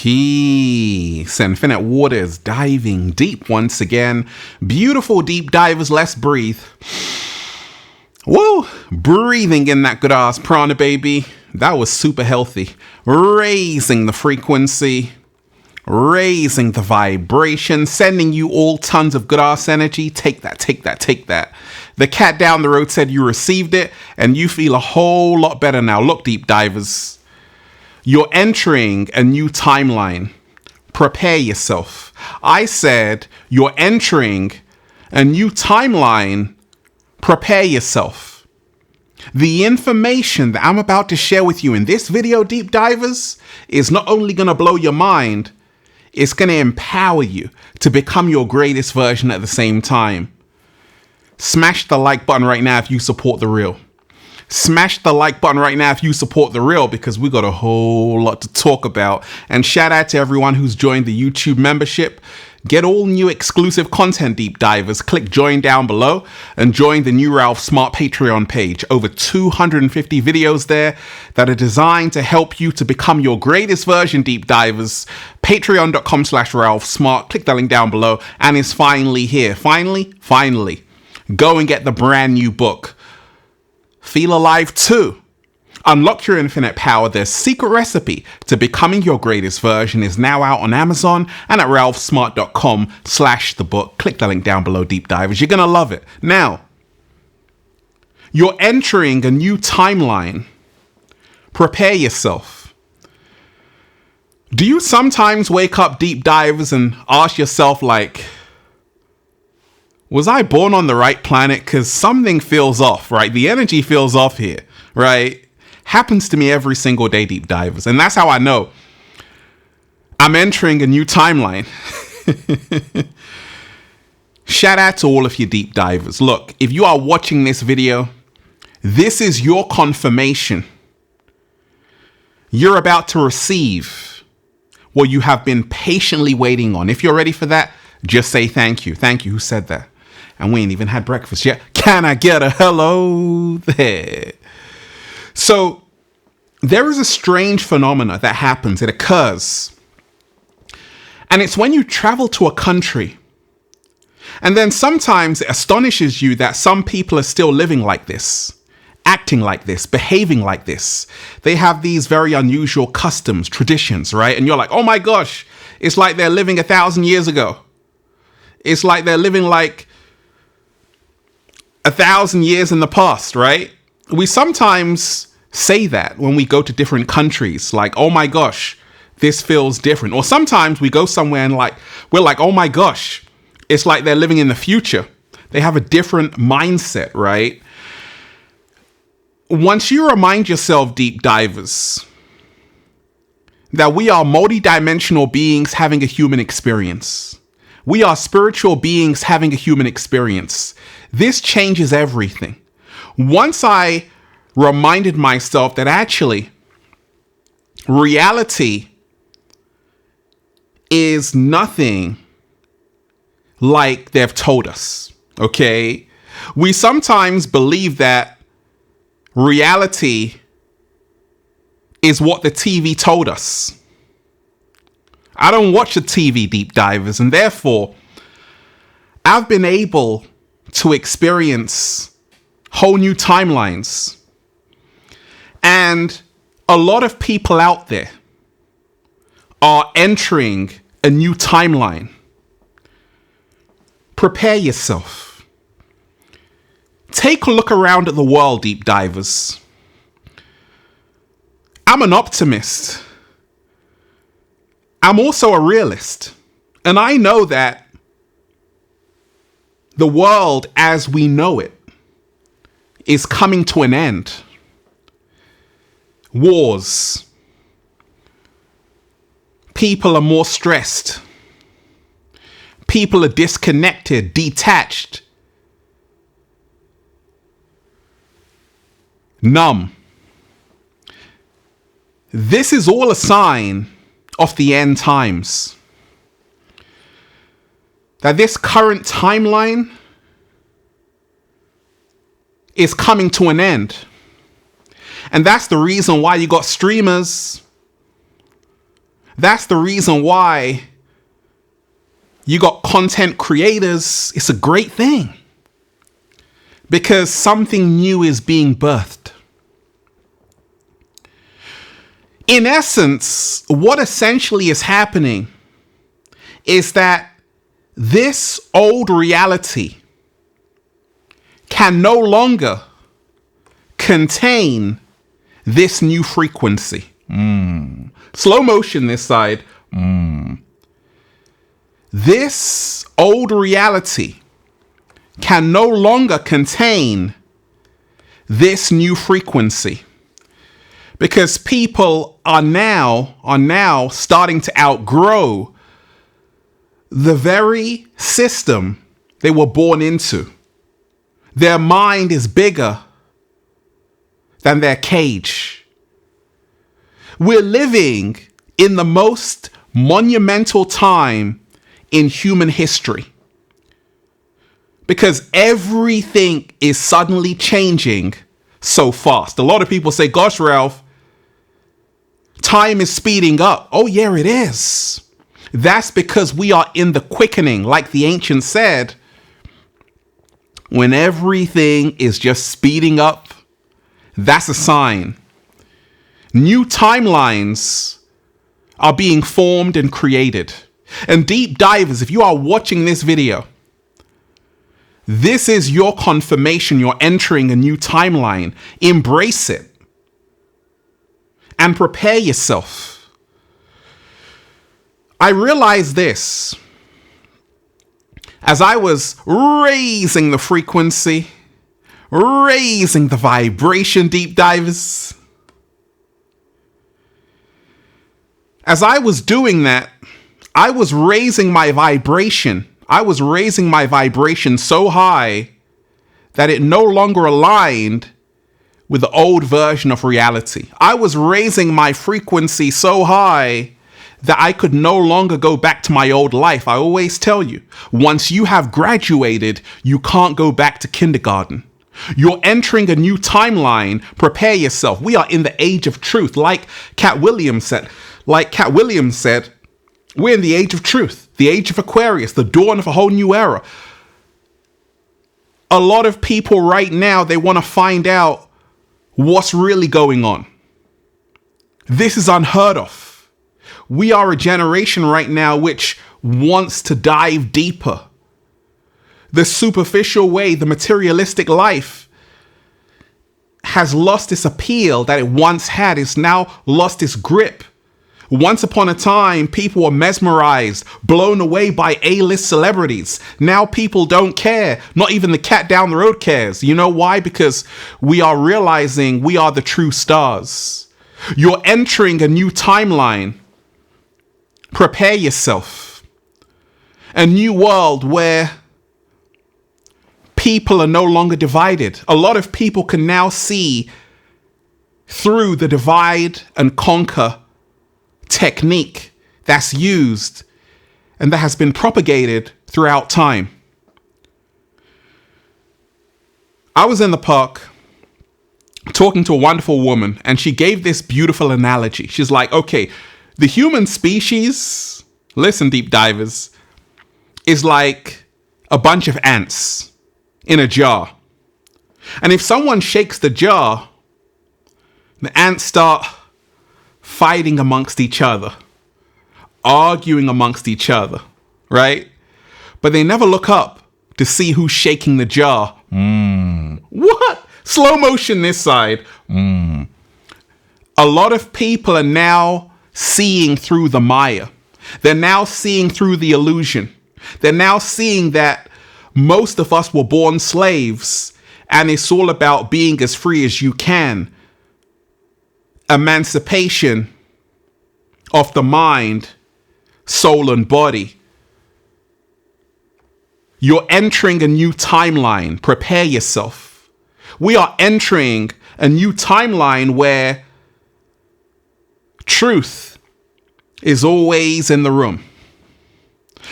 Peace. Infinite waters diving deep once again. Beautiful deep divers, let's breathe. Whoa, breathing in that good ass prana, baby. That was super healthy. Raising the frequency, raising the vibration, sending you all tons of good ass energy. Take that, take that, take that. The cat down the road said you received it and you feel a whole lot better now. Look, deep divers, you're entering a new timeline. Prepare yourself. I said you're entering a new timeline. Prepare yourself. The information that I'm about to share with you in this video, deep divers, is not only going to blow your mind, it's going to empower you to become your greatest version at the same time. Smash the like button right now if you support the real. Smash the like button right now if you support the real, because we got a whole lot to talk about. And shout out to everyone who's joined the YouTube membership. Get all new exclusive content, deep divers. Click join down below and join the new Ralph Smart Patreon page. Over 250 videos there that are designed to help you to become your greatest version, deep divers. Patreon.com/Ralph Smart. Click the link down below and it's finally here. Finally. Go and get the brand new book. Feel Alive 2. Unlock your infinite power. The secret recipe to becoming your greatest version is now out on Amazon and at ralphsmart.com/the book. Click the link down below, deep divers. You're going to love it. Now, you're entering a new timeline. Prepare yourself. Do you sometimes wake up, deep divers, and ask yourself, like, was I born on the right planet? Because something feels off, right? The energy feels off here, right? Happens to me every single day, deep divers. And that's how I know I'm entering a new timeline. Shout out to all of you deep divers. Look, if you are watching this video, this is your confirmation. You're about to receive what you have been patiently waiting on. If you're ready for that, just say thank you. Thank you. Who said that? And we ain't even had breakfast yet. Can I get a hello there? So there is a strange phenomena that happens. It occurs. And it's when you travel to a country. And then sometimes it astonishes you that some people are still living like this, acting like this, behaving like this. They have these very unusual customs, traditions, right? And you're like, oh my gosh, it's like they're living 1,000 years ago. It's like they're living like 1,000 years in the past, right? We sometimes say that when we go to different countries, like, oh my gosh, this feels different. Or sometimes we go somewhere and we're like, oh my gosh, it's like they're living in the future. They have a different mindset, right? Once you remind yourself, deep divers, that we are multidimensional beings having a human experience. We are spiritual beings having a human experience. This changes everything. Once I reminded myself that actually reality is nothing like they've told us, okay? We sometimes believe that reality is what the TV told us. I don't watch the TV, deep divers, and therefore I've been able to experience whole new timelines. And a lot of people out there are entering a new timeline. Prepare yourself. Take a look around at the world, deep divers. I'm an optimist. I'm also a realist. And I know that the world as we know it is coming to an end. Wars. People are more stressed. People are disconnected, detached, numb. This is all a sign of the end times. That this current timeline is coming to an end. And that's the reason why you got streamers That's the reason why you got content creators. It's a great thing because something new is being birthed. In essence, what essentially is happening is that this old reality can no longer contain this new frequency. Slow motion this side. This old reality can no longer contain this new frequency because people are now starting to outgrow the very system they were born into. Their mind is bigger than their cage. We're living in the most monumental time in human history because everything is suddenly changing so fast. A lot of people say, gosh, Ralph, time is speeding up. Oh, yeah, it is. That's because we are in the quickening, like the ancients said. When everything is just speeding up, that's a sign. New timelines are being formed and created. And deep divers, if you are watching this video, this is your confirmation. You're entering a new timeline. Embrace it and prepare yourself. I realized this as I was raising the frequency, raising the vibration, deep divers. As I was doing that, I was raising my vibration. I was raising my vibration so high that it no longer aligned with the old version of reality. I was raising my frequency so high that I could no longer go back to my old life. I always tell you, once you have graduated, you can't go back to kindergarten. You're entering a new timeline. Prepare yourself. We are in the age of truth. Like Cat Williams said, we're in the age of truth, the age of Aquarius, the dawn of a whole new era. A lot of people right now, they want to find out what's really going on. This is unheard of. We are a generation right now which wants to dive deeper. The superficial way, the materialistic life has lost its appeal that it once had. It's now lost its grip. Once upon a time, people were mesmerized, blown away by A-list celebrities. Now people don't care. Not even the cat down the road cares. You know why? Because we are realizing we are the true stars. You're entering a new timeline. Prepare yourself. A new world where people are no longer divided. A lot of people can now see through the divide and conquer technique that's used and that has been propagated throughout time. I was in the park talking to a wonderful woman, and she gave this beautiful analogy. She's like, okay, the human species, listen, deep divers, is like a bunch of ants in a jar. And if someone shakes the jar, the ants start fighting amongst each other, arguing amongst each other, right? But they never look up to see who's shaking the jar. What? Slow motion this side. A lot of people are now seeing through the Maya. They're now seeing through the illusion. They're now seeing that most of us were born slaves, and it's all about being as free as you can. Emancipation of the mind, soul, and body. You're entering a new timeline. Prepare yourself. We are entering a new timeline where truth is always in the room.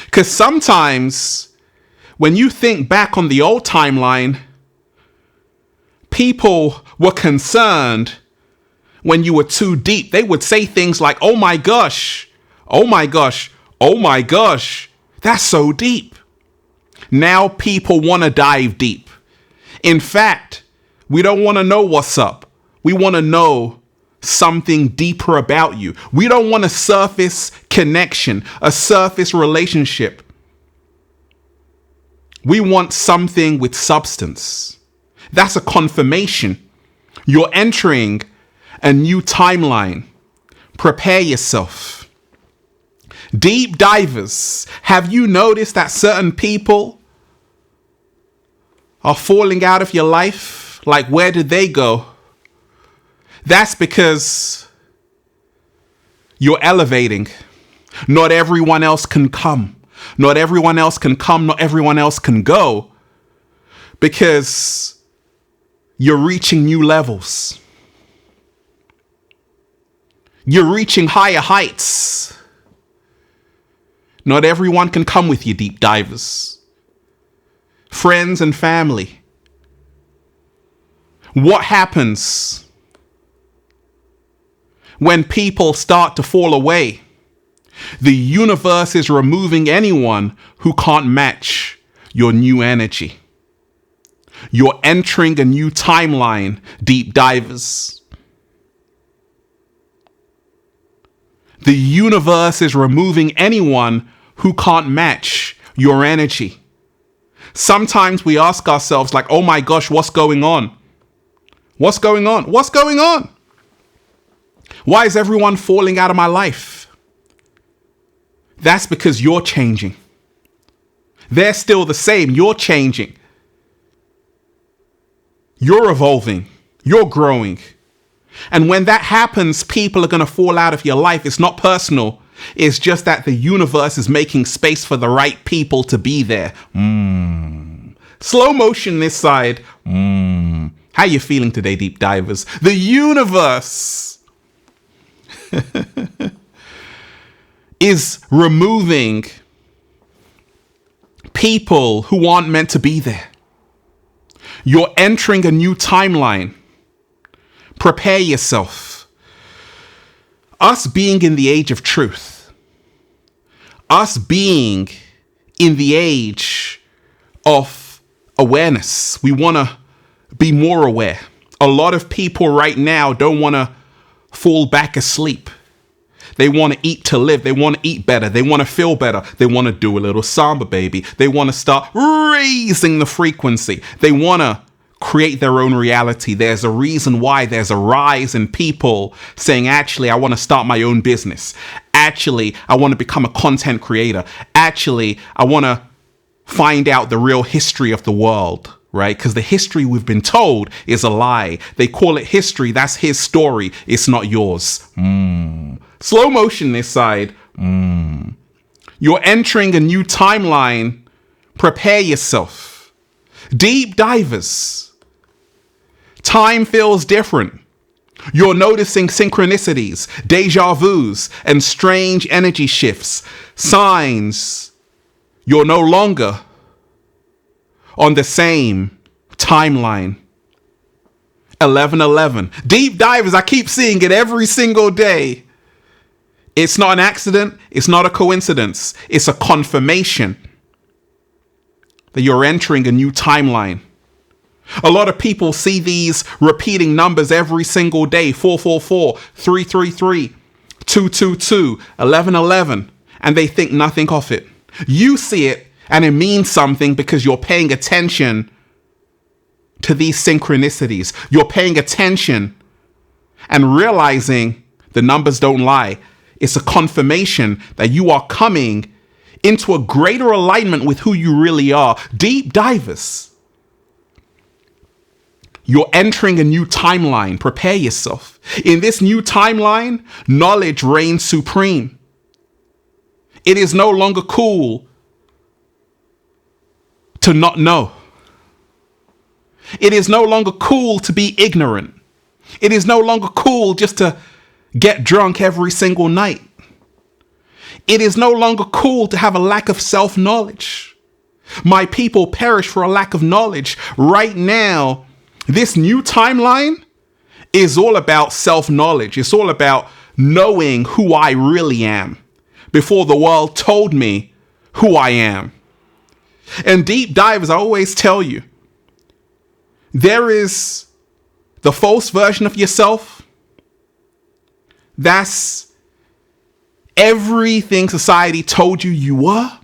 Because sometimes when you think back on the old timeline, people were concerned when you were too deep. They would say things like, oh my gosh, Oh my gosh. Oh my gosh. That's so deep. Now people want to dive deep. In fact, we don't want to know what's up. We want to know something deeper about you. We don't want a surface connection, a surface relationship. We want something with substance. That's a confirmation. You're entering a new timeline. Prepare yourself. Deep divers, have you noticed that certain people are falling out of your life? Like, where did they go? That's because you're elevating. Not everyone else can come. Not everyone else can come. Not everyone else can go. Because you're reaching new levels. You're reaching higher heights. Not everyone can come with you, deep divers. Friends and family. What happens when people start to fall away? The universe is removing anyone who can't match your new energy. You're entering a new timeline, deep divers. The universe is removing anyone who can't match your energy. Sometimes we ask ourselves like, oh my gosh, what's going on? What's going on? What's going on? Why is everyone falling out of my life? That's because you're changing. They're still the same. You're changing. You're evolving. You're growing. And when that happens, people are going to fall out of your life. It's not personal. It's just that the universe is making space for the right people to be there. Slow motion this side. How you feeling today, deep divers? The universe is removing people who aren't meant to be there. You're entering a new timeline. Prepare yourself. Us being in the age of truth, us being in the age of awareness, we want to be more aware. A lot of people right now don't want to fall back asleep. They want to eat to live. They want to eat better. They want to feel better. They want to do a little samba, baby. They want to start raising the frequency. They want to create their own reality. There's a reason why there's a rise in people saying, actually, I want to start my own business. Actually, I want to become a content creator. Actually, I want to find out the real history of the world, right? Because the history we've been told is a lie. They call it history. That's his story. It's not yours. Slow motion this side. You're entering a new timeline. Prepare yourself. Deep divers. Time feels different. You're noticing synchronicities, deja vus, and strange energy shifts. Signs you're no longer on the same timeline. 11:11. Deep divers, I keep seeing it every single day. It's not an accident. It's not a coincidence. It's a confirmation that you're entering a new timeline. A lot of people see these repeating numbers every single day. 444, 333, 222, 1111. And they think nothing of it. You see it and it means something because you're paying attention to these synchronicities. You're paying attention and realizing the numbers don't lie. It's a confirmation that you are coming into a greater alignment with who you really are. Deep divers. You're entering a new timeline. Prepare yourself. In this new timeline, knowledge reigns supreme. It is no longer cool to not know. It is no longer cool to be ignorant. It is no longer cool just to get drunk every single night. It is no longer cool to have a lack of self-knowledge. My people perish for a lack of knowledge. Right now, this new timeline is all about self-knowledge. It's all about knowing who I really am. before the world told me who I am. And deep divers, I always tell you, there is the false version of yourself. That's everything society told you you were.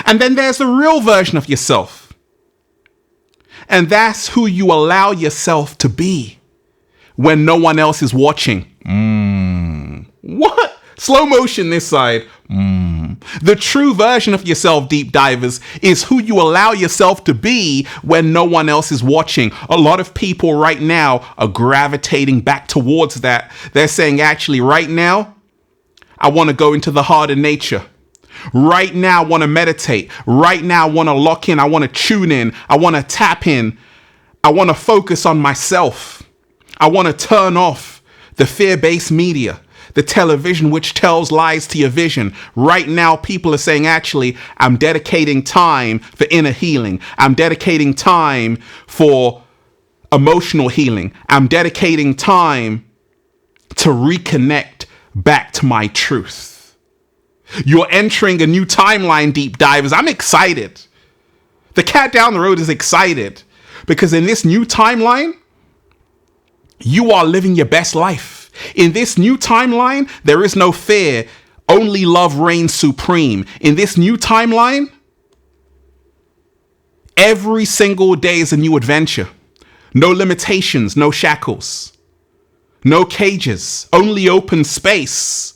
And then there's the real version of yourself. And that's who you allow yourself to be when no one else is watching. What? Slow motion this side. The true version of yourself, deep divers, is who you allow yourself to be when no one else is watching. A lot of people right now are gravitating back towards that. They're saying, actually, right now, I want to go into the heart of nature. Right now, I want to meditate. Right now, I want to lock in. I want to tune in. I want to tap in. I want to focus on myself. I want to turn off the fear-based media, the television which tells lies to your vision. Right now, people are saying, actually, I'm dedicating time for inner healing. I'm dedicating time for emotional healing. I'm dedicating time to reconnect back to my truth. You're entering a new timeline, deep divers. I'm excited. The cat down the road is excited because in this new timeline, you are living your best life. In this new timeline, there is no fear. Only love reigns supreme. In this new timeline, every single day is a new adventure. No limitations, no shackles, no cages, only open space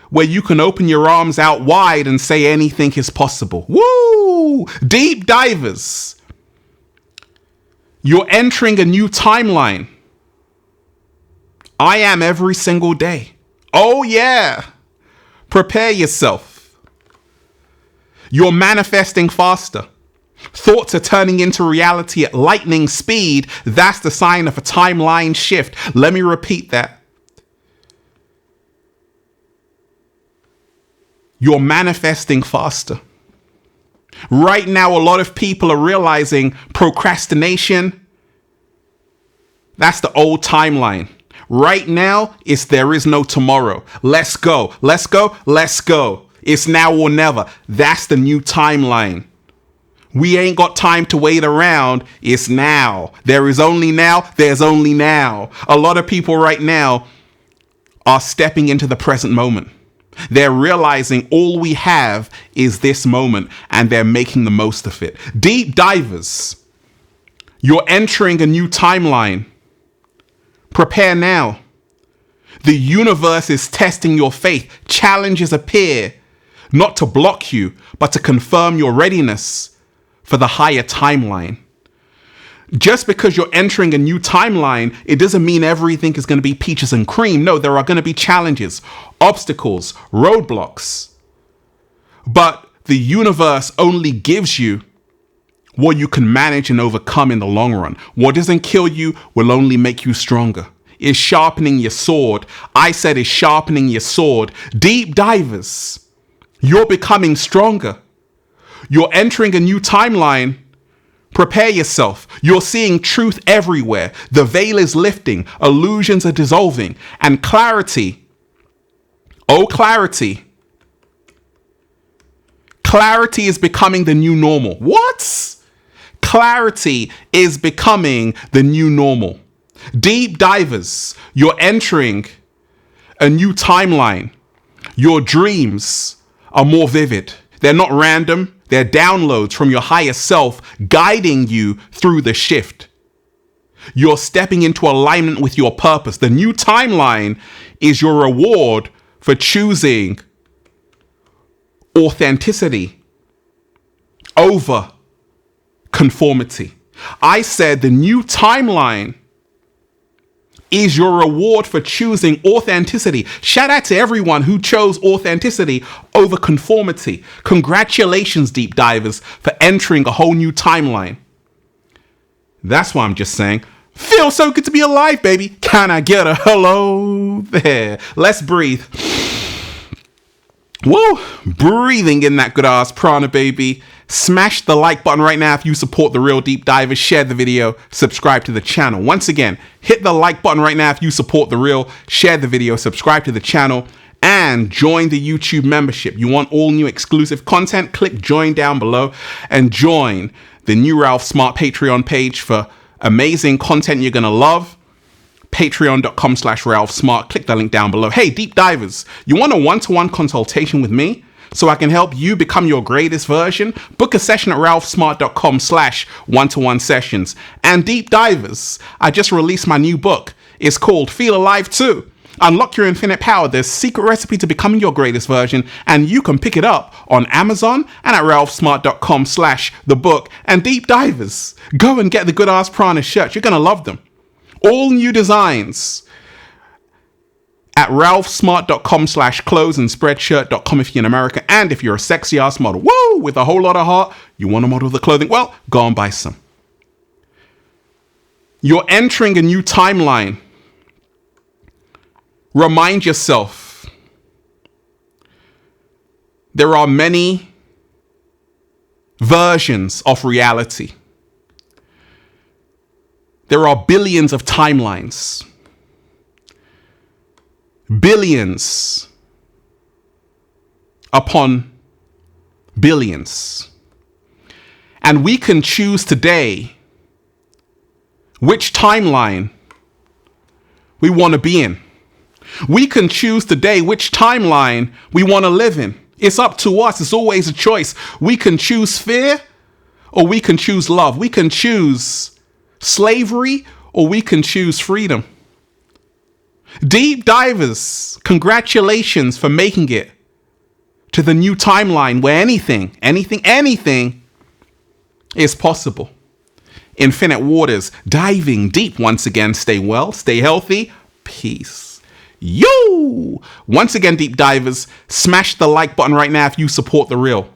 where you can open your arms out wide and say anything is possible. Woo! Deep divers, you're entering a new timeline. I am every single day. Oh yeah. Prepare yourself. You're manifesting faster. Thoughts are turning into reality at lightning speed. That's the sign of a timeline shift. Let me repeat that. You're manifesting faster. Right now, a lot of people are realizing procrastination, that's the old timeline. Right now, it's there is no tomorrow. Let's go. Let's go. Let's go. It's now or never. That's the new timeline. We ain't got time to wait around. It's now. There is only now. There's only now. A lot of people right now are stepping into the present moment. They're realizing all we have is this moment and they're making the most of it. Deep divers, you're entering a new timeline. Prepare now. The universe is testing your faith. Challenges appear not to block you, but to confirm your readiness for the higher timeline. Just because you're entering a new timeline, it doesn't mean everything is going to be peaches and cream. No, there are going to be challenges, obstacles, roadblocks. But the universe only gives you what you can manage and overcome in the long run. What doesn't kill you will only make you stronger. It's sharpening your sword. I said it's sharpening your sword. Deep divers, you're becoming stronger. You're entering a new timeline. Prepare yourself. You're seeing truth everywhere. The veil is lifting. Illusions are dissolving. And clarity, oh clarity, clarity is becoming the new normal. What? Clarity is becoming the new normal. Deep divers, you're entering a new timeline. Your dreams are more vivid. They're not random. They're downloads from your higher self guiding you through the shift. You're stepping into alignment with your purpose. The new timeline is your reward for choosing authenticity over conformity. I said the new timeline is your reward for choosing authenticity. Shout out to everyone who chose authenticity over conformity. Congratulations, deep divers, for entering a whole new timeline. That's why I'm just saying, feels so good to be alive, baby. Can I get a hello there? Let's breathe. Woo! Breathing in that good ass prana, baby. Smash the like button right now if you support the real deep divers. Share the video, subscribe to the channel. Once again, hit the like button right now if you support the real. Share the video, subscribe to the channel, and and join the YouTube membership. You want all new exclusive content? Click join down below and join the new Ralph Smart Patreon page for amazing content you're going to love. Patreon.com/Ralph Smart. Click the link down below. Hey, deep divers, you want a one-to-one consultation with me so I can help you become your greatest version? Book a session at ralphsmart.com/one-to-one sessions. And deep divers, I just released my new book. It's called Feel Alive 2. Unlock your infinite power. There's a secret recipe to becoming your greatest version, and you can pick it up on Amazon and at ralphsmart.com/the-book. And deep divers, go and get the Good Ass Prana shirts. You're going to love them. All new designs at ralphsmart.com/clothes and spreadshirt.com if you're in America. And if you're a sexy ass model, woo, with a whole lot of heart, you want to model the clothing, well, go and buy some. You're entering a new timeline. Remind yourself, there are many versions of reality. There are billions of timelines. Billions upon billions. And we can choose today which timeline we want to be in. We can choose today which timeline we want to live in. It's up to us. It's always a choice. We can choose fear or we can choose love. We can choose slavery or we can choose freedom. Deep divers, congratulations for making it to the new timeline where anything is possible. Infinite waters, diving deep once again. Stay well, stay healthy, peace. Yo! Once again, deep divers, smash the like button right now if you support the real.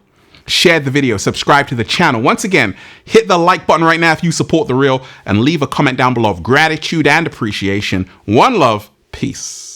Share the video, subscribe to the channel. Once again, hit the like button right now if you support the real, and leave a comment down below of gratitude and appreciation. One love, peace.